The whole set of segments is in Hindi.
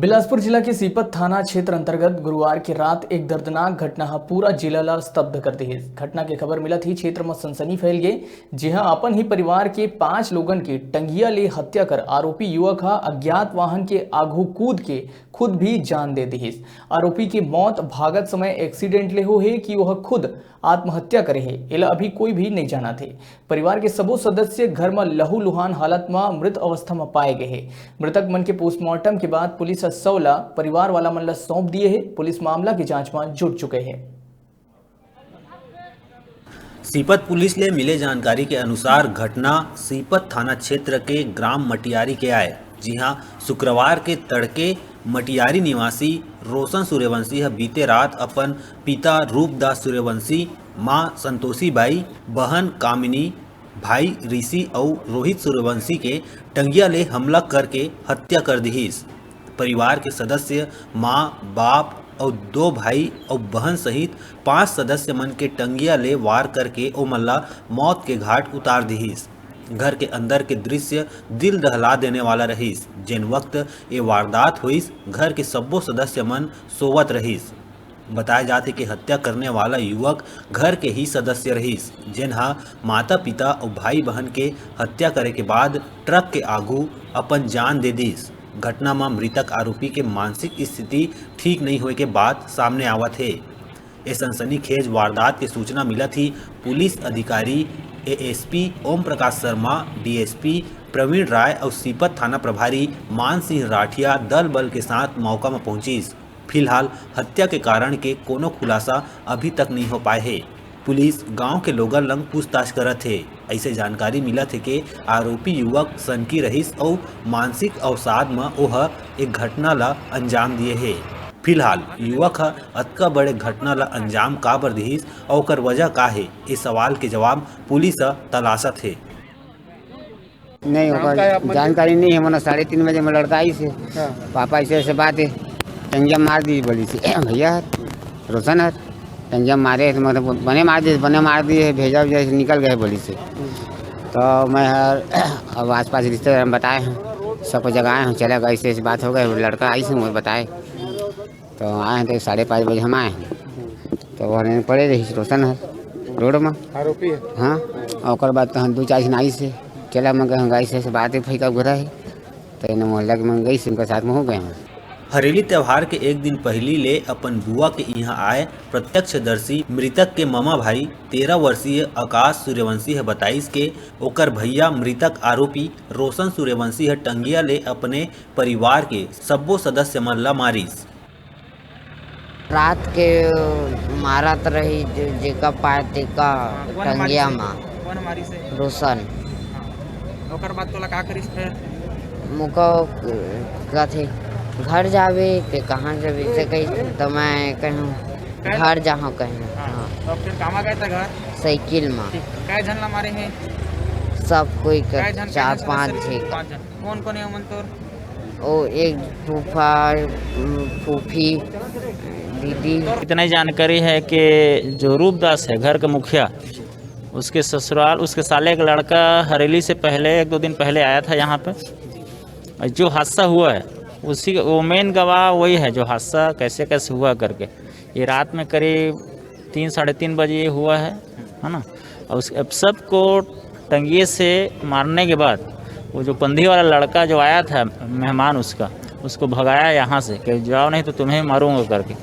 बिलासपुर जिला के सीपत थाना क्षेत्र अंतर्गत गुरुवार की रात एक दर्दनाक घटना पूरा जिला ला स्तब्ध कर दी है। घटना की खबर मिला थी, क्षेत्र में सनसनी फैल गई। जी हां, अपन ही परिवार के 5 लोगन की टंगिया ले हत्या कर आरोपी युवक अज्ञात वाहन के आगू कूद के खुद भी जान दे दी। आरोपी की मौत भागत समय एक्सीडेंट ले हो है कि वह खुद आत्महत्या करे है, इला अभी कोई भी नहीं जाना थे। परिवार के सबो सदस्य घर में लहूलुहान हालत में मृत अवस्था में पाए गए हैं। मृतक मन के पोस्टमार्टम के बाद पुलिस सौला परिवार वाला मन ला सौंप दिए है। पुलिस मामला की जांच में जुट चुके हैं। सीपत पुलिस ले मिले जानकारी के अनुसार घटना सीपत थाना क्षेत्र के ग्राम मटियारी के आए। जी हां, शुक्रवार के तड़के मटियारी निवासी रोशन सूर्यवंशी बीते रात अपन पिता रूपदास सूर्यवंशी, मां संतोषी बाई, बहन कामिनी, भाई ऋषि और रोहित सूर्यवंशी के टंगिया ले हमला करके हत्या कर दीहिस। परिवार के सदस्य मां, बाप और 2 भाई और बहन सहित 5 सदस्य मन के टंगिया ले वार करके ओ मल्ला मौत के घाट उतार दीहिस। घर के अंदर के दृश्य दिल दहला देने वाला रहीस। जिन वक्त ये वारदात हुईस, घर के सब्बो सदस्य मन सोवत रहीस। बताया जाते कि हत्या करने वाला युवक घर के ही सदस्य रहीस, जिन्हा माता पिता और भाई बहन के हत्या करे के बाद ट्रक के आगू अपन जान दे दीस। घटना में मृतक आरोपी के मानसिक स्थिति ठीक नहीं होने के बाद सामने आवत है। इस सनसनीखेज वारदात की सूचना मिला थी पुलिस अधिकारी एएसपी ओम प्रकाश शर्मा, डीएसपी प्रवीण राय और सीपत थाना प्रभारी मान सिंह राठिया दल बल के साथ मौका में पहुंची। फिलहाल हत्या के कारण के कोनो खुलासा अभी तक नहीं हो पाए है। पुलिस गांव के लोगन लंग पूछताछ करत है। ऐसे जानकारी मिला थे कि आरोपी युवक सनकी रहीस और मानसिक अवसाद में ओह एक घटना ला अंजाम दिए है। फिलहाल युवक अतका बड़े घटना ला अंजाम का बर दिहिस और ओकर वजह का है, इस सवाल के जवाब पुलिस तलाशत है। नहीं होगा, जानकारी नहीं है। मैंने 3:30 बजे में लड़का आई से पापा ऐसे बात है, टंगिया मार दी बोली से भैया रोशन है टंगिया मारे तो मतलब बने मार दिए भेजा जैसे निकल गए बोली से। तो मैं अब आस पास रिश्तेदार बताए हैं, सबको जगाए हैं, चले गए ऐसे बात हो गई। लड़का आई से मुझे बताए तो आए हैं, तो 5:30 बजे हम आए हैं। तो वह पड़े रही रोशन है रोड में आरोपी है। हाँ, और बाद तो हम 2-4 दिन आई से चला मैं गई से बात है फैका घुरा है तो मोहल्ला के मैं गई से उनके साथ में हो गए हैं। हरेली त्योहार के एक दिन पहली ले अपन बुआ के यहाँ आए प्रत्यक्षदर्शी मृतक के मामा भाई 13 वर्षीय आकाश सूर्यवंशी है बताइस के ओकर भैया मृतक आरोपी रोशन सूर्यवंशी है टंगिया ले अपने परिवार के सब्बो सदस्य मन ला मारिस। रात के मारत रही जेका पाए तेका टंगिया माँ रोशन। ओकर बाद तोला का करिस फिर? मुको कथे घर जावे के कहाँ जावे से कही तो मैं कहूँ घर जहाँ कहूँ। हाँ, तो फिर कहाँ गए थे घर? साइकिल में। कै झन ला मारे हैं? सब कोई कै कर झन? 4-5 छः। कौन कौन है अमन तोर? ओ एक फूफा, फूफी, दीदी। इतनी जानकारी है कि जो रूपदास है घर का मुखिया, उसके ससुराल उसके साले का लड़का हरेली से पहले 1-2 दिन पहले आया था यहाँ पे। जो हादसा हुआ है उसी वो मेन गवाह वही है जो हादसा कैसे कैसे हुआ करके। ये रात में करीब 3-3:30 बजे ये हुआ है ना। और उस सबको टंगिए से मारने के बाद वो जो पंधी वाला लड़का जो आया था मेहमान उसको भगाया यहाँ से कि जाओ नहीं तो तुम्हें मारूंगा करके।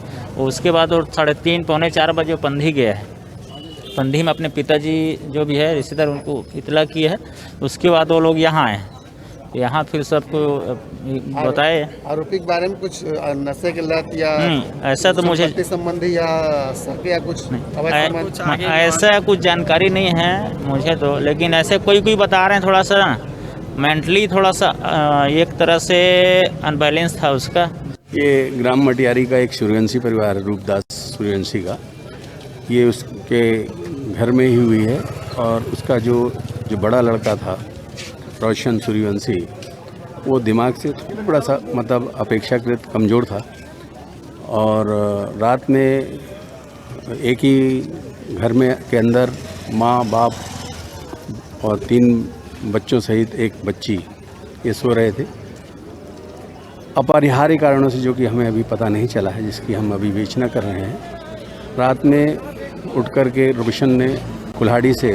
उसके बाद वो 3:30-4 बजे पंधी गया है। पंधी में अपने पिताजी जो भी है रिश्तेदार उनको इतला किया है। उसके बाद वो लोग यहाँ आए, यहाँ फिर सबको बताए। आरोपी के बारे में कुछ नशे के लत या ऐसा तो मुझे संबंधी या कुछ ऐसा कुछ जानकारी नहीं है मुझे तो, लेकिन ऐसे कोई बता रहे हैं थोड़ा सा मेंटली थोड़ा सा एक तरह से अनबैलेंस था उसका। ये ग्राम मटियारी का एक सूर्यवंशी परिवार रूपदास सूर्यवंशी का, ये उसके घर में ही हुई है। और उसका जो बड़ा लड़का था रोशन सूर्यवंशी, वो दिमाग से थोड़ा सा मतलब अपेक्षाकृत कमज़ोर था। और रात में एक ही घर में के अंदर माँ, बाप और 3 बच्चों सहित एक बच्ची ये सो रहे थे। अपरिहार्य कारणों से, जो कि हमें अभी पता नहीं चला है, जिसकी हम अभी विवेचना कर रहे हैं, रात में उठ कर के रोशन ने कुल्हाड़ी से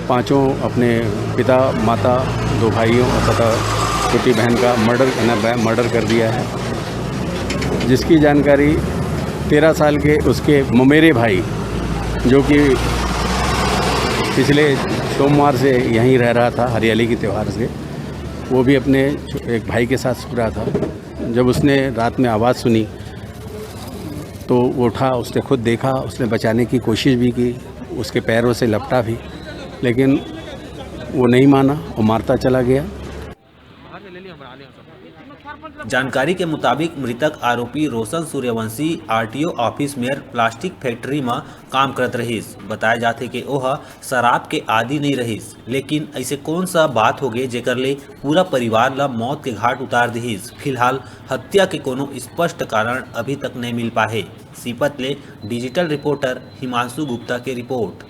पांचों अपने पिता, माता, 2 भाइयों और तथा छोटी बहन का मर्डर कर दिया है, जिसकी जानकारी 13 साल के उसके ममेरे भाई, जो कि पिछले सोमवार से यहीं रह रहा था हरियाली के त्यौहार से, वो भी अपने एक भाई के साथ सो रहा था। जब उसने रात में आवाज़ सुनी तो वो उठा, उसने खुद देखा, उसने बचाने की कोशिश भी की, उसके पैरों से लपटा भी, लेकिन वो नहीं माना और मारता चला गया। जानकारी के मुताबिक मृतक आरोपी रोशन सूर्यवंशी आरटीओ ऑफिस में प्लास्टिक फैक्ट्री में काम करत रहीस। बताया जाते कि वह शराब के आदी नहीं रहीस, लेकिन ऐसे कौन सा बात हो गए जेकर ले पूरा परिवार ला मौत के घाट उतार दीस। फिलहाल हत्या के कोनो स्पष्ट कारण अभी तक नहीं मिल पाए। सीपत ले डिजिटल रिपोर्टर हिमांशु गुप्ता के रिपोर्ट।